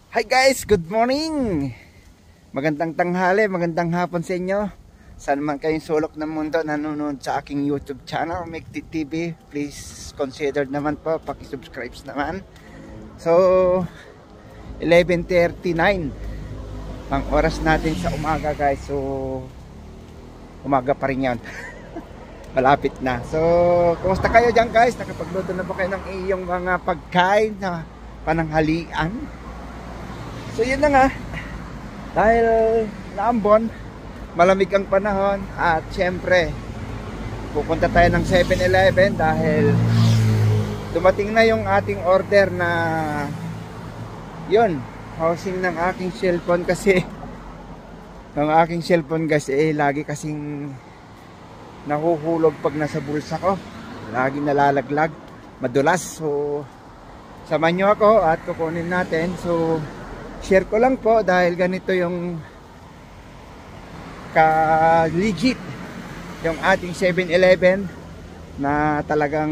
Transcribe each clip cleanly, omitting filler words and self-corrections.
Hi guys, good morning! Magandang tanghali, magandang hapon sa inyo. Saan man kayong sulok ng mundo nanonood sa aking YouTube channel, Mikti TV. Please consider naman po, paki-subscribe naman. So, 11:39 ang oras natin sa umaga guys. So, umaga pa rin yan. Malapit na. So, kumusta kayo dyan guys? Nakapagluto na ba kayo ng iyong mga pagkain na pananghalian? So yun na nga, dahil naambon, malamig ang panahon at syempre pupunta tayo ng 7-Eleven dahil dumating na yung ating order na yun, housing ng aking cellphone kasi ng aking cellphone guys lagi kasing nahuhulog pag nasa bulsa ko, lagi nalalaglag, madulas. So samahan nyo ako at kukunin natin. So share ko lang po dahil ganito yung ka-legit yung ating 7-Eleven na talagang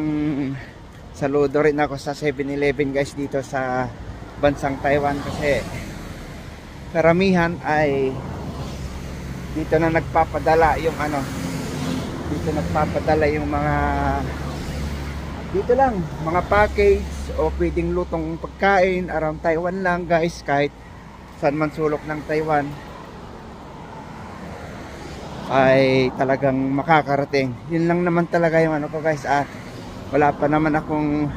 saludo rin ako sa 7-Eleven guys dito sa bansang Taiwan kasi karamihan ay dito na nagpapadala yung dito nagpapadala yung mga dito lang, mga package o pwedeng lutong pagkain around Taiwan lang guys, kahit saan man sulok ng Taiwan ay talagang makakarating. Yun lang naman talaga yung ko guys. Wala pa naman akong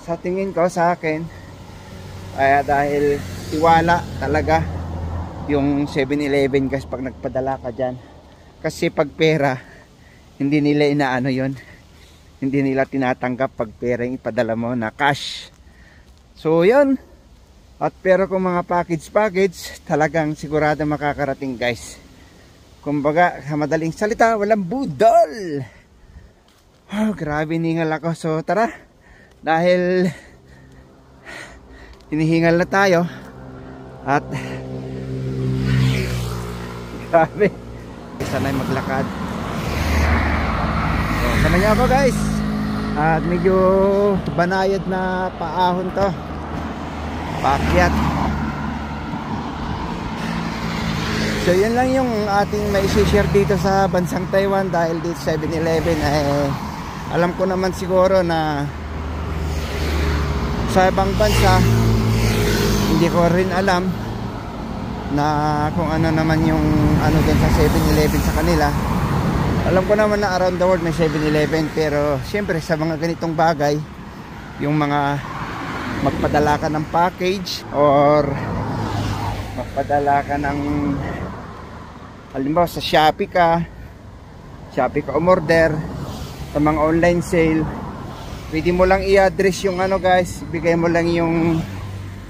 sa tingin ko sa akin dahil tiwala talaga yung 7-Eleven guys pag nagpadala ka dyan. Kasi pag pera hindi nila inaano yun, hindi nila tinatanggap pag pera yung ipadala mo na cash. So yun. At pero kung mga package talagang sigurado makakarating guys. Kumbaga sa madaling salita, walang budol. Oh, grabe ningal ako. So tara, dahil hinihingal na tayo at grabe, sanay maglakad. So sama niyo ako guys. At medyo banayad na paahon to, paakyat. So yun lang yung ating mai-share dito sa bansang Taiwan dahil dito 7-Eleven alam ko naman siguro na sa ibang bansa hindi ko rin alam na kung ano naman yung dun sa 7-Eleven sa kanila. Alam ko naman na around the world may 7-Eleven, pero syempre sa mga ganitong bagay, yung mga magpadala ka ng package or magpadala ka ng halimbawa sa Shopee ka umorder sa mga online sale, pwede mo lang i-address yung guys, bigay mo lang yung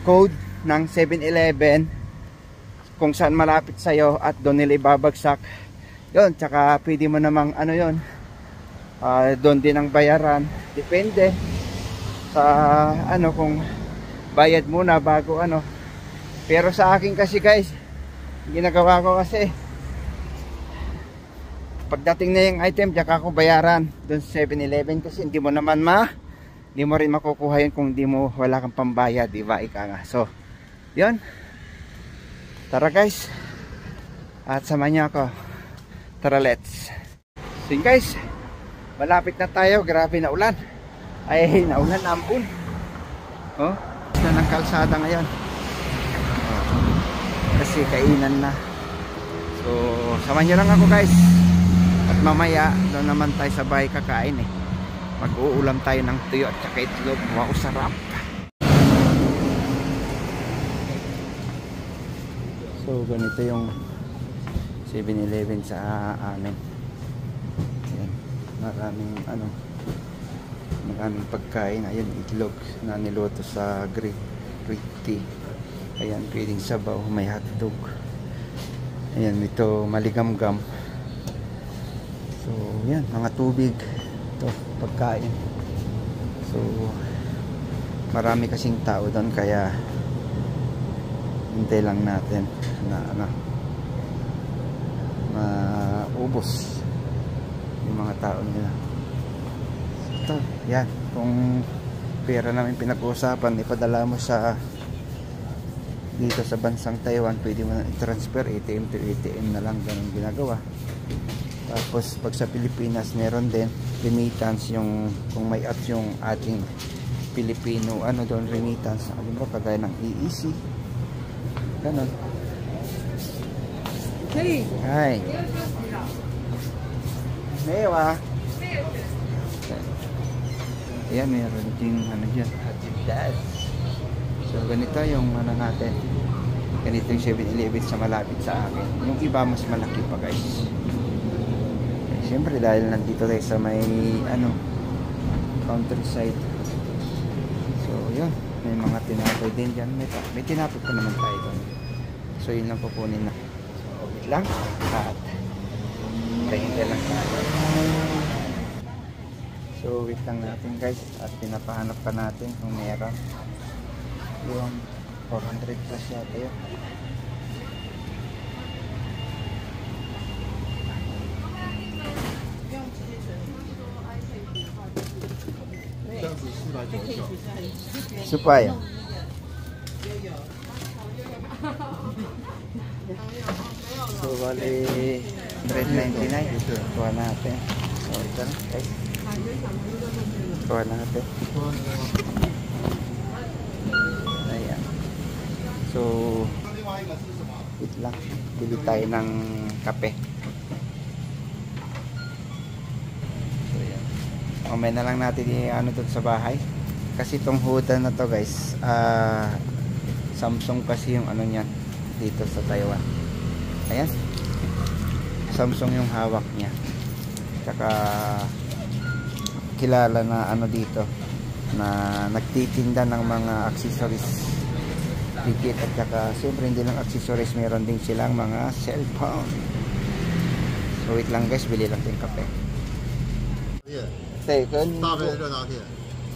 code ng 7-Eleven kung saan malapit sa'yo at doon nila ibabagsak yun. Tsaka pwede mo namang yun, doon din ang bayaran, depende sa kung bayad muna bago pero sa akin kasi guys, ginagawa ko kasi pagdating na yung item tsaka ako bayaran doon sa 7-Eleven kasi hindi mo rin makukuha yun kung wala kang pambayad, diba? Ika nga. So yun, tara guys at samahan niyo ako. Tara, let's. So guys, malapit na tayo. Grabe na ulan. Ay, naulan na ambon. Oh, na ng kalsada ngayon. Kasi kainan na. So, samahan nyo lang ako guys. At mamaya, doon naman tayo sa bahay kakain mag-uulam tayo ng tuyo at saka itlog. Wow, sarap. So, ganito yung 7-Eleven sa amin. Ayan, maraming pagkain. Ayan, itlog na niluto sa green tea. Ayan, pwedeng sabaw, may hotdog. Ayan, ito maligamgam. So yan, mga tubig, ito pagkain. So marami kasing tao doon kaya hintay lang natin na maubos yung mga tao nila. Ito, yan, kung pera namin pinag-uusapan, ipadala mo sa dito sa bansang Taiwan, pwede mo na i-transfer ATM to ATM na lang, ganun ginagawa. Tapos pag sa Pilipinas, meron din remittance, yung kung may apps yung ating Pilipino, ano doon, remittance, alam mo, kagaya ng EEC, ganun. Hey! Hi! Mewa! Ayan, meron din ano dyan, Adidas. So ganito yung ano natin, ganito yung 7-Eleven sa malapit sa akin. Yung iba mas malaki pa, guys. Siyempre dahil nandito tayo sa may ano, countryside. So yun, may mga tinapay din dyan. May tinapay pa naman tayo doon. So yun lang pupunin na. So wait lang. At tayo lang tayo. So wait lang natin, guys. At pinapahanap pa natin kung meron. Yung 400 plus yata yun. Supaya. So bali 199. Kuha natin. So ito na, guys. Kuha natin. Ayan. So wait lang. Bili tayo ng kape. Umay na lang natin ano doon sa bahay kasi itong Huda na to, guys, Samsung kasi yung ano niya dito sa Taiwan. Ayan, Samsung yung hawak niya, tsaka kilala na ano dito na nagtitinda ng mga accessories dikit, at saka siyempre hindi lang accessories, meron din silang mga cellphone. So wait lang, guys, bili lang din kape. Yeah. 对，跟大杯热拿铁，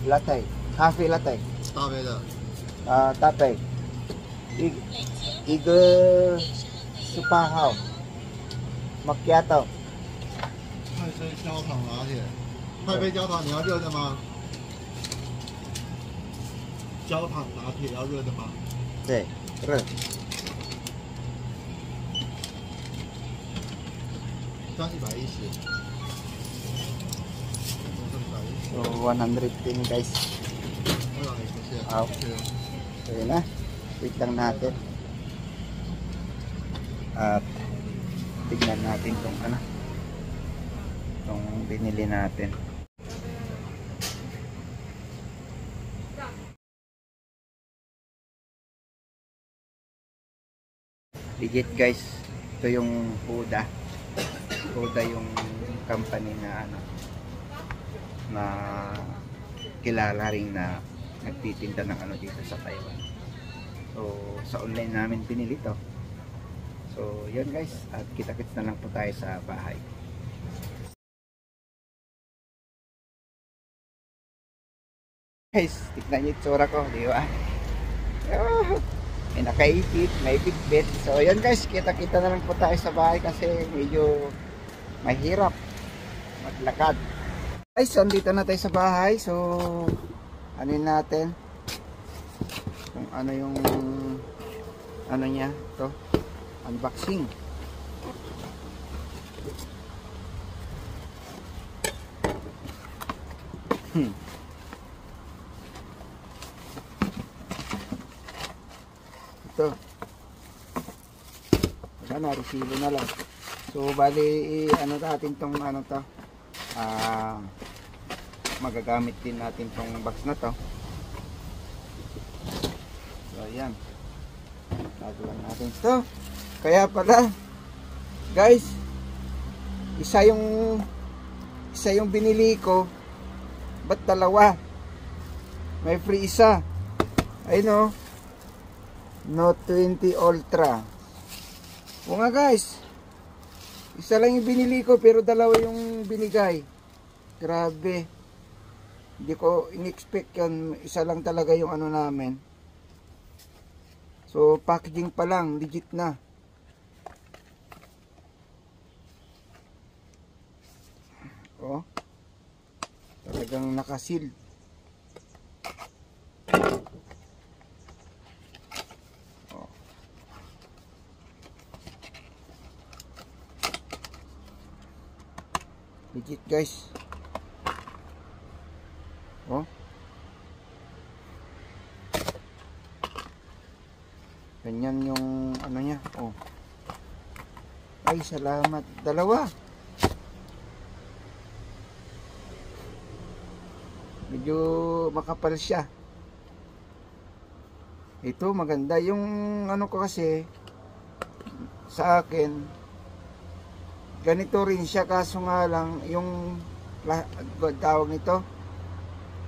latte， 咖啡 latte， 大杯的，大杯，一个18号 macchiato， 泰式焦糖拿铁，泰杯焦糖你要热的吗？焦糖拿铁要热的吗？对，热，这样110。so 110, guys. So yun na, wait lang natin at tignan natin kung ano itong binili natin. Legit, guys, ito yung Huda yung company na ano, na kilala rin na nagtitinda ng ano dito sa Taiwan. So sa online namin pinili to. So yun, guys, at kita-kits na lang po tayo sa bahay. Guys, tignan niyo yung tsura ko, di ba? May nakaipit, may bitbit. So yun, guys, kita-kita na lang po tayo sa bahay kasi medyo mahirap maglakad. Guys, so andito na tayo sa bahay. So anin natin kung ano yung ano niya, to unboxing. Ito sana resibo na lang. So bali ano natin tong ano to, magagamit din natin tong box na to. So ayan, gagawin natin ito. Kaya pala, guys, isa yung binili ko, ba't dalawa? May free isa. Ayun o, Note 20 Ultra. O nga, guys, isa lang yung binili ko pero dalawa yung binigay. Grabe, hindi ko in-expect yan. Isa lang talaga yung ano namin. So packaging pa lang, legit na. Oh, talagang nakasil. Oh, Legit guys. Oh. Ganyan yung ano niya. Oh. Ay, salamat. Dalawa. Medyo makapal siya. Ito maganda. Yung ano ko kasi sa akin ganito rin siya, kaso nga lang yung tawag nito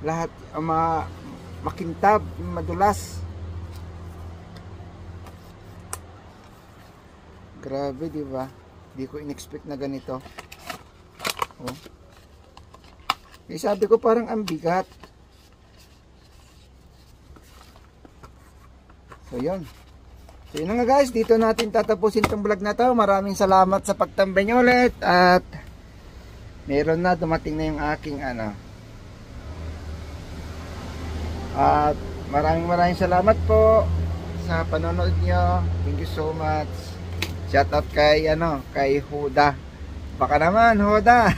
lahat makintab, madulas. Grabe, di ba? Di ko in-expect na ganito. Oh. Eh, sabi ko parang ang bigat. So, yun. So, yun nga guys. Dito natin tatapusin itong vlog na to. Maraming salamat sa pagtambay nyo ulit. At meron na, dumating na yung aking ano. At maraming salamat po sa panonood nyo. Thank you so much. Shout out kay kay Huda. Baka naman Huda.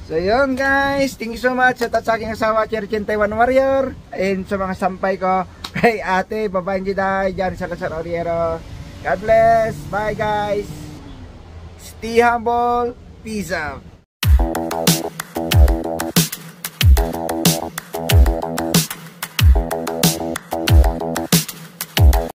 So yun guys, thank you so much. Shout out sa aking asawa Cherchen Taiwan Warrior. And sa mga sampay ko, kay ate Babaeng Jedi dyan sa Lazar Oriero. God bless. Bye guys. Stay humble. Peace out.